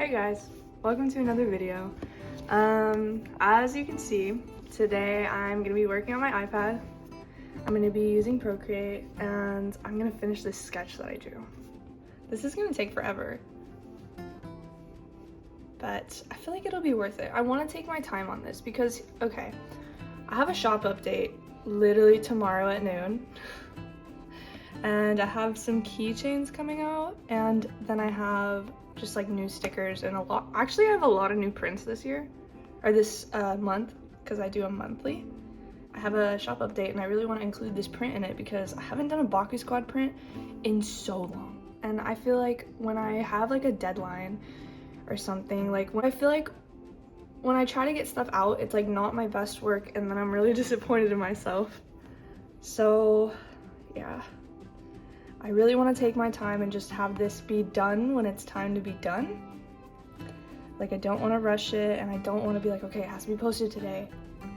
Hey guys, welcome to another video. As you can see, today I'm gonna be working on my iPad. I'm gonna be using Procreate and I'm gonna finish this sketch that I drew. This is gonna take forever, but I feel like it'll be worth it. I wanna take my time on this because, okay, I have a shop update literally tomorrow at noon. And I have some keychains coming out, and then I have just like new stickers and actually I have a lot of new prints this year, or this month, because I do a monthly. I have a shop update and I really want to include this print in it because I haven't done a Bakusquad print in so long. And I feel like when I have like a deadline or something, like I feel like when I try to get stuff out, it's like not my best work and then I'm really disappointed in myself. So yeah. I really want to take my time and just have this be done when it's time to be done. Like, I don't want to rush it, and I don't want to be like, okay, it has to be posted today.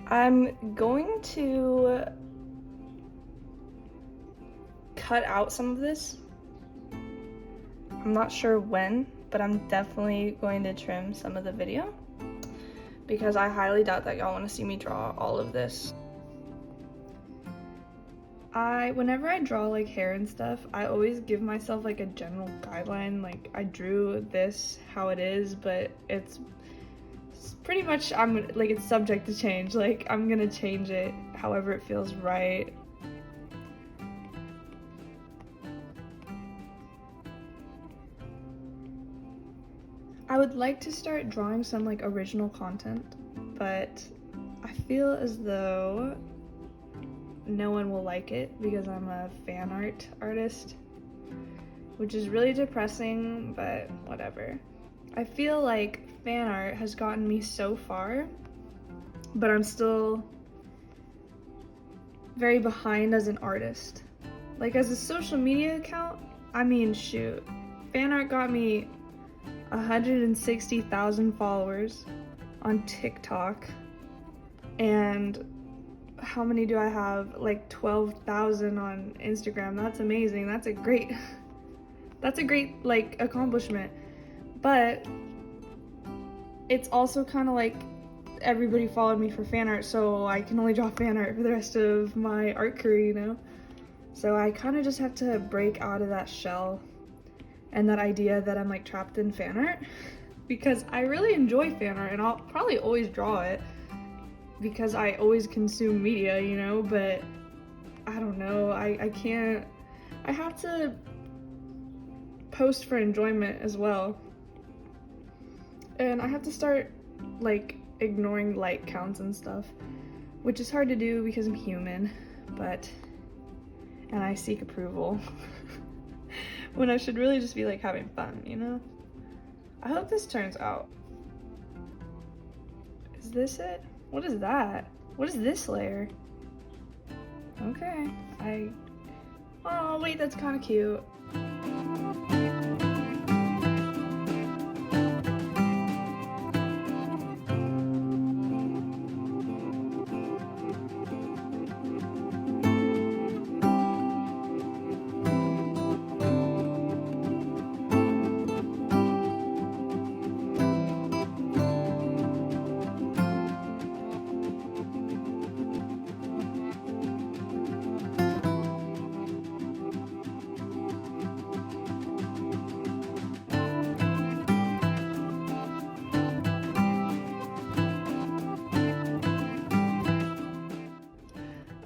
I'm going to cut out some of this. I'm not sure when, but I'm definitely going to trim some of the video because I highly doubt that y'all want to see me draw all of this. Whenever I draw like hair and stuff, I always give myself like a general guideline. Like, I drew this how it is, but it's pretty much, it's subject to change. Like, I'm gonna change it however it feels right. I would like to start drawing some like original content, but I feel as though no one will like it because I'm a fan art artist, which is really depressing, but whatever. I feel like fan art has gotten me so far, but I'm still very behind as an artist. Like, as a social media account, I mean, shoot, fan art got me 160,000 followers on TikTok, and how many do I have? Like 12,000 on Instagram. That's amazing. That's a great like accomplishment. But it's also kind of like everybody followed me for fan art, so I can only draw fan art for the rest of my art career, you know? So I kind of just have to break out of that shell and that idea that I'm like trapped in fan art, because I really enjoy fan art and I'll probably always draw it because I always consume media, you know, but I don't know, I can't, I have to post for enjoyment as well. And I have to start like ignoring like counts and stuff, which is hard to do because I'm human, and I seek approval when I should really just be like having fun, you know? I hope this turns out. Is this it? What is that? What is this layer? Okay, oh wait, that's kind of cute.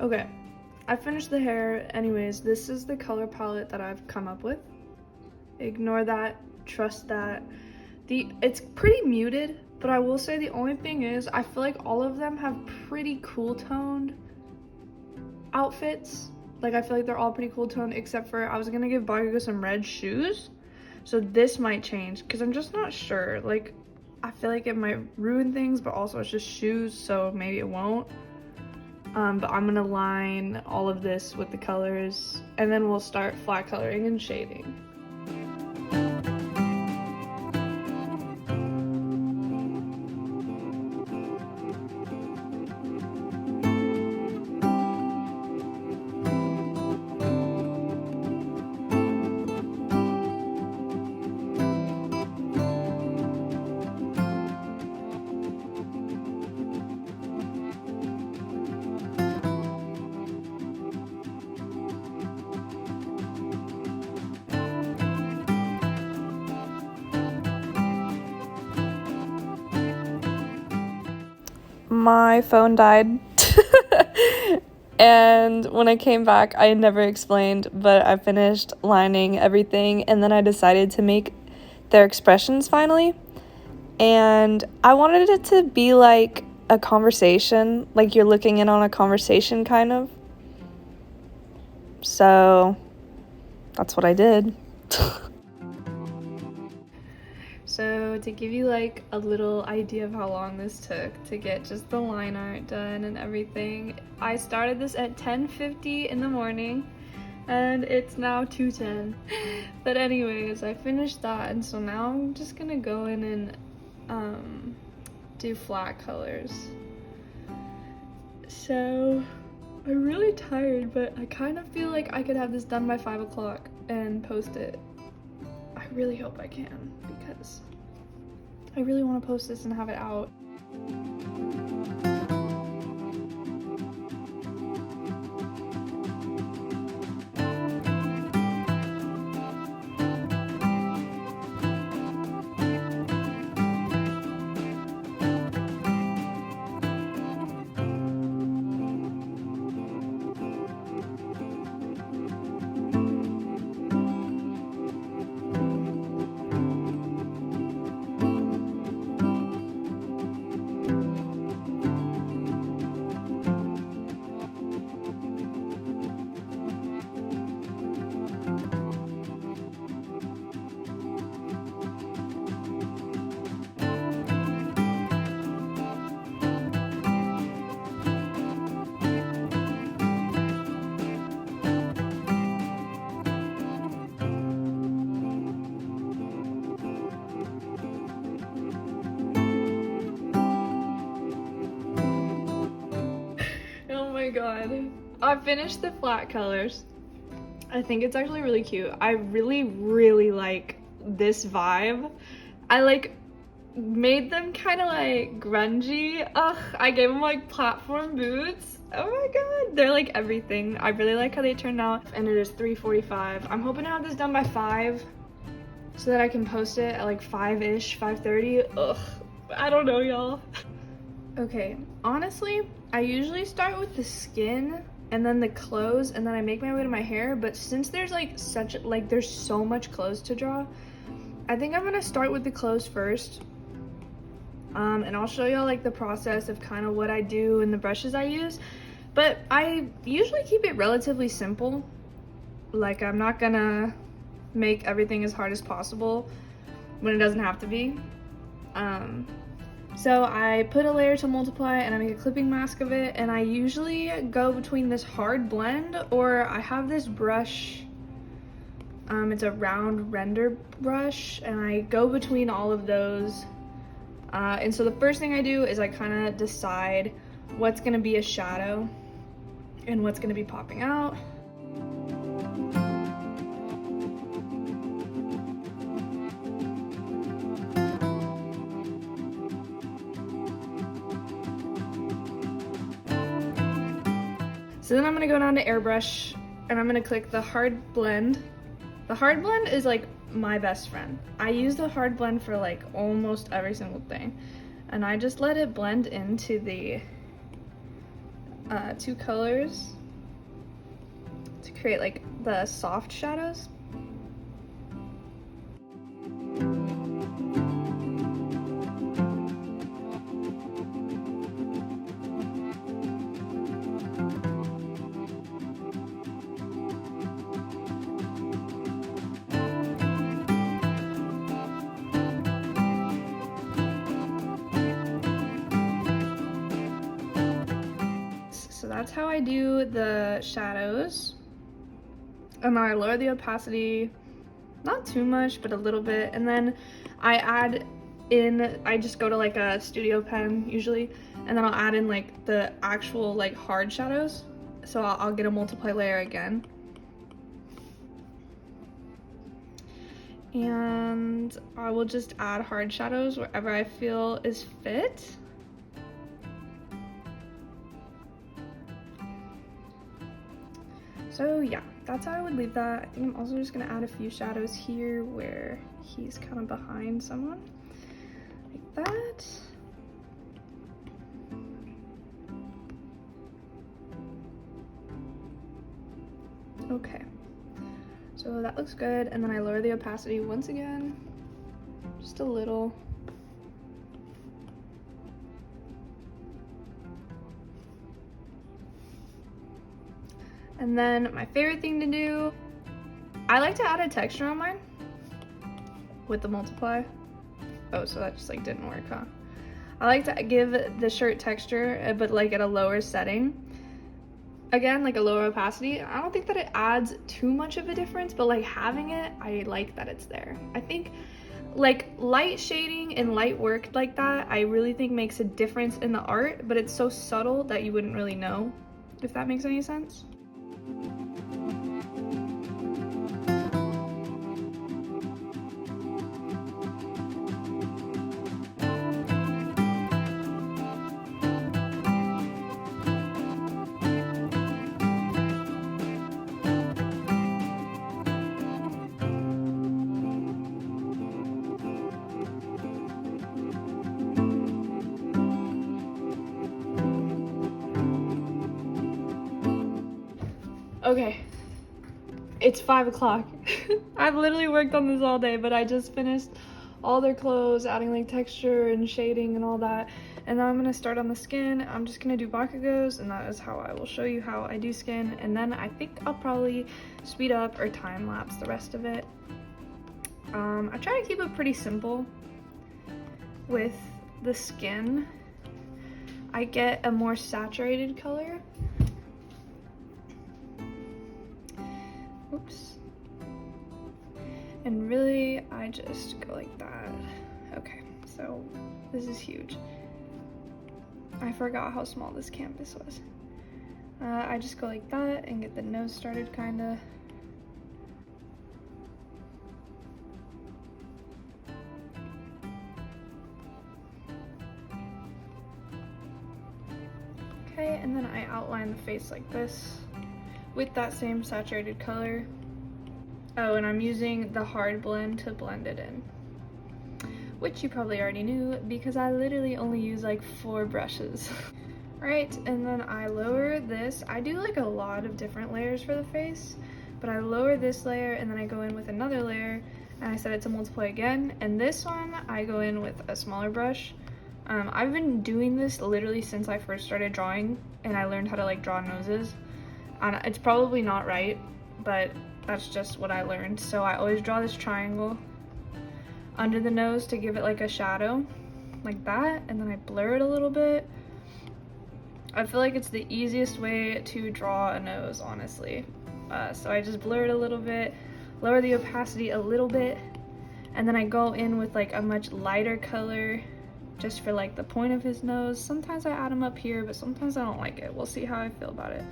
Okay, I finished the hair. Anyways, this is the color palette that I've come up with. Ignore that, trust that. It's pretty muted, but I will say the only thing is I feel like all of them have pretty cool toned outfits. Like, I feel like they're all pretty cool toned except for I was gonna give Bakugo some red shoes. So this might change because I'm just not sure. Like, I feel like it might ruin things, but also it's just shoes, so maybe it won't. But I'm gonna line all of this with the colors and then we'll start flat coloring and shading. my phone died. And when I came back, I never explained, but I finished lining everything, and then I decided to make their expressions finally. And I wanted it to be like a conversation, like you're looking in on a conversation kind of. So that's what I did. So to give you like a little idea of how long this took to get just the line art done and everything, I started this at 10:50 in the morning and it's now 2:10. But anyways, I finished that, and so now I'm just gonna go in and do flat colors. So I'm really tired, but I kind of feel like I could have this done by 5 o'clock and post it. I really hope I can, because I really want to post this and have it out. Oh my god. I finished the flat colors. I think it's actually really cute. I really like this vibe. I like made them kind of like grungy. Ugh, I gave them like platform boots. Oh my god, they're like everything. I really like how they turned out, and it is 3:45. I'm hoping to have this done by 5 so that I can post it at like 5-ish, 5:30. Ugh, I don't know, y'all. Okay, honestly, I usually start with the skin and then the clothes, and then I make my way to my hair, but since there's like there's so much clothes to draw, I think I'm gonna start with the clothes first. And I'll show y'all like the process of kind of what I do and the brushes I use, but I usually keep it relatively simple. Like, I'm not gonna make everything as hard as possible when it doesn't have to be. So I put a layer to multiply and I make a clipping mask of it, and I usually go between this hard blend, or I have this brush, it's a round render brush, and I go between all of those. And so the first thing I do is I kind of decide what's gonna be a shadow and what's gonna be popping out. So then I'm gonna go down to airbrush and I'm gonna click the hard blend. The hard blend is like my best friend. I use the hard blend for like almost every single thing. And I just let it blend into the two colors to create like the soft shadows. So that's how I do the shadows. And then I lower the opacity, not too much, but a little bit. And then I add in, I just go to like a studio pen usually, and then I'll add in like the actual like hard shadows. So I'll get a multiply layer again. And I will just add hard shadows wherever I feel is fit. So yeah, that's how I would leave that. I think I'm also just gonna add a few shadows here where he's kind of behind someone, like that. Okay, so that looks good, and then I lower the opacity once again, just a little. And then my favorite thing to do, I like to add a texture on mine with the multiply. Oh, so that just like didn't work, huh? I like to give the shirt texture, but like at a lower setting. Again, like a lower opacity. I don't think that it adds too much of a difference, but like having it, I like that it's there. I think like light shading and light work like that, I really think makes a difference in the art, but it's so subtle that you wouldn't really know, if that makes any sense. Okay, it's 5 o'clock. I've literally worked on this all day, but I just finished all their clothes, adding like texture and shading and all that. And now I'm gonna start on the skin. I'm just gonna do Bakusquad, and that is how I will show you how I do skin. And then I think I'll probably speed up or time lapse the rest of it. I try to keep it pretty simple with the skin. I get a more saturated color. Oops. And really, I just go like that. Okay, so this is huge. I forgot how small this canvas was. I just go like that and get the nose started kinda. Okay, and then I outline the face like this with that same saturated color. Oh, and I'm using the hard blend to blend it in, which you probably already knew because I literally only use like 4 brushes. Alright, and then I lower this. I do like a lot of different layers for the face, but I lower this layer and then I go in with another layer and I set it to multiply again. And this one, I go in with a smaller brush. I've been doing this literally since I first started drawing and I learned how to like draw noses. And it's probably not right, but that's just what I learned. So I always draw this triangle under the nose to give it like a shadow, like that, and then I blur it a little bit. I feel like it's the easiest way to draw a nose, honestly. So I just blur it a little bit, lower the opacity a little bit, and then I go in with like a much lighter color just for like the point of his nose. Sometimes I add him up here, but sometimes I don't like it. We'll see how I feel about it.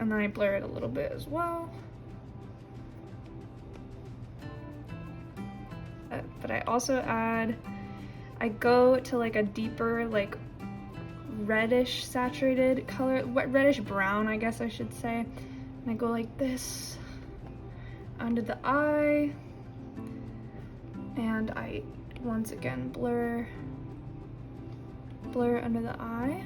And then I blur it a little bit as well. But I also add, I go to like a deeper, like reddish saturated color, reddish brown, I guess I should say. And I go like this under the eye. And I, once again, blur under the eye.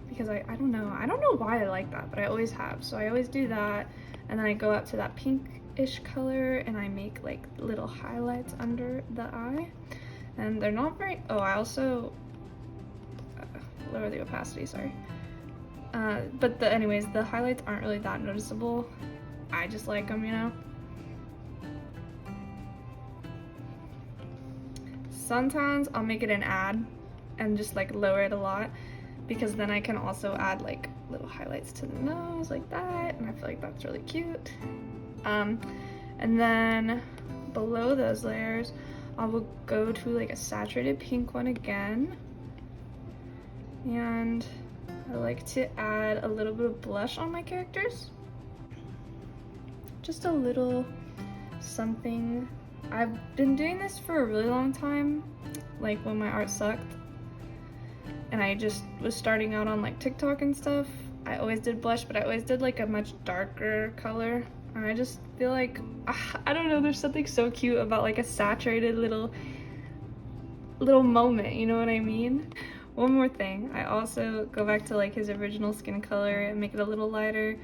Because I don't know why I like that, but I always have. So I always do that. And then I go out to that pinkish color and I make like little highlights under the eye. And they're not very, oh, I also lower the opacity, sorry. But anyways, the highlights aren't really that noticeable. I just like them, you know? Sometimes I'll make it an ad and just like lower it a lot, because then I can also add like little highlights to the nose like that, and I feel like that's really cute. And then below those layers, I will go to like a saturated pink one again. And I like to add a little bit of blush on my characters. Just a little something. I've been doing this for a really long time, like when my art sucked. And I just was starting out on like TikTok and stuff. I always did blush, but I always did like a much darker color. And I just feel like, I don't know, there's something so cute about like a saturated little moment, you know what I mean? One more thing, I also go back to like his original skin color and make it a little lighter.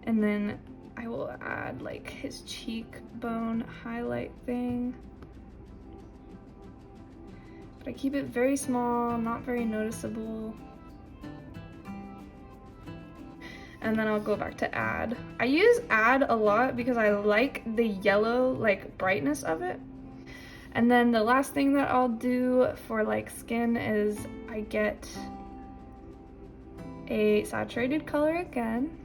And then I will add like his cheekbone highlight thing. But I keep it very small, not very noticeable. And then I'll go back to add. I use add a lot because I like the yellow like brightness of it. And then the last thing that I'll do for like skin is I get a saturated color again.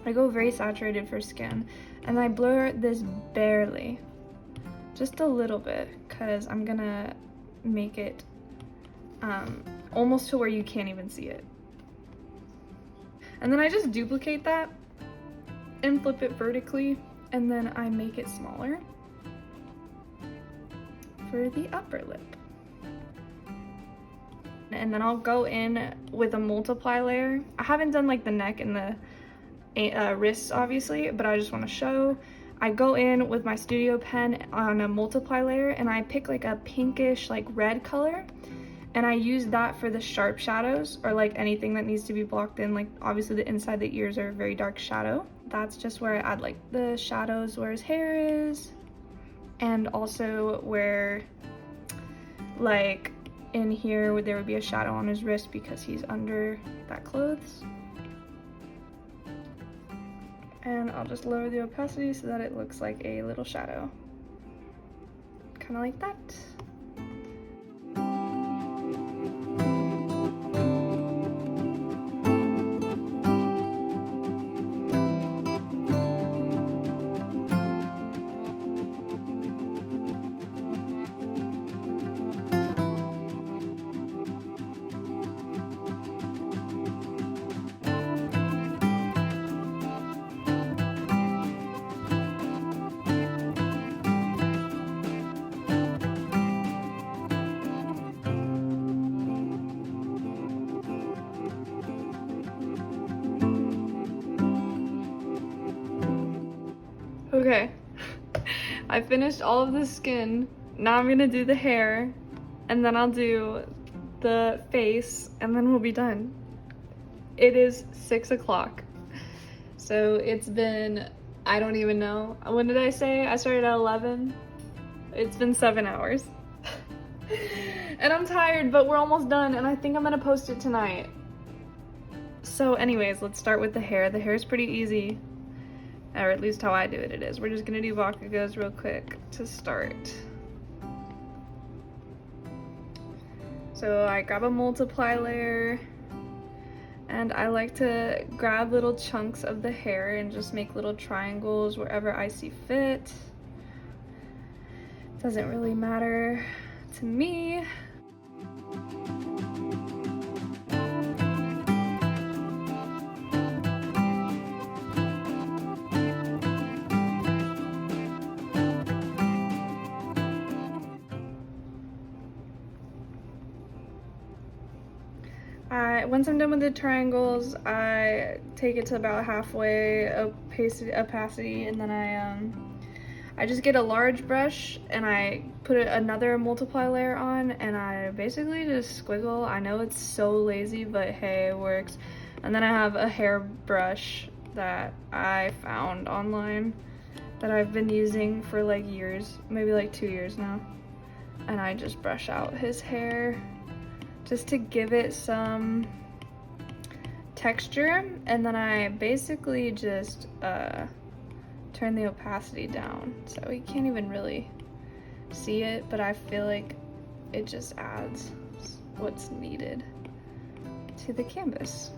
I go very saturated for skin, and I blur this barely, just a little bit, because I'm gonna make it almost to where you can't even see it. And then I just duplicate that and flip it vertically, and then I make it smaller for the upper lip. And then I'll go in with a multiply layer. I haven't done like the neck and the wrists obviously, but I just want to show. I go in with my studio pen on a multiply layer, and I pick like a pinkish like red color, and I use that for the sharp shadows, or like anything that needs to be blocked in. Like obviously the inside the ears are a very dark shadow. That's just where I add like the shadows where his hair is, and also where like in here where there would be a shadow on his wrist because he's under that clothes. And I'll just lower the opacity so that it looks like a little shadow. Kind of like that. Okay, I finished all of the skin. Now I'm gonna do the hair, and then I'll do the face, and then we'll be done. It is 6 o'clock. So it's been, I don't even know. When did I say? I started at 11. It's been 7 hours. And I'm tired, but we're almost done, and I think I'm gonna post it tonight. So anyways, let's start with the hair. The hair is pretty easy. Or at least how I do it, it is. We're just gonna do Bakusquad real quick to start. So I grab a multiply layer, and I like to grab little chunks of the hair and just make little triangles wherever I see fit. Doesn't really matter to me. Once I'm done with the triangles, I take it to about halfway opacity, and then I just get a large brush and I put another multiply layer on, and I basically just squiggle. I know it's so lazy, but hey, it works. And then I have a hair brush that I found online that I've been using for like years, maybe like 2 years now. And I just brush out his hair just to give it some texture, and then I basically just turn the opacity down so you can't even really see it, but I feel like it just adds what's needed to the canvas.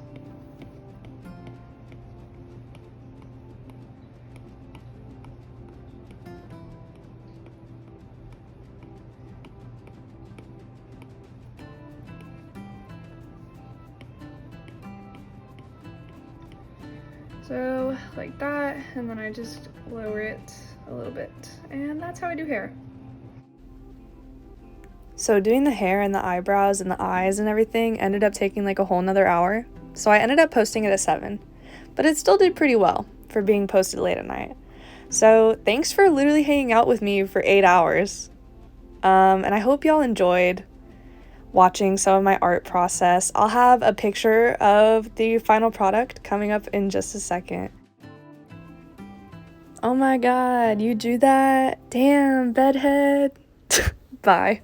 So like that, and then I just lower it a little bit, and that's how I do hair. So doing the hair and the eyebrows and the eyes and everything ended up taking like a whole nother hour. So I ended up posting it at 7, but it still did pretty well for being posted late at night. So thanks for literally hanging out with me for 8 hours. And I hope y'all enjoyed watching some of my art process. I'll have a picture of the final product coming up in just a second. Oh my god, you drew that? Damn, bedhead. Bye.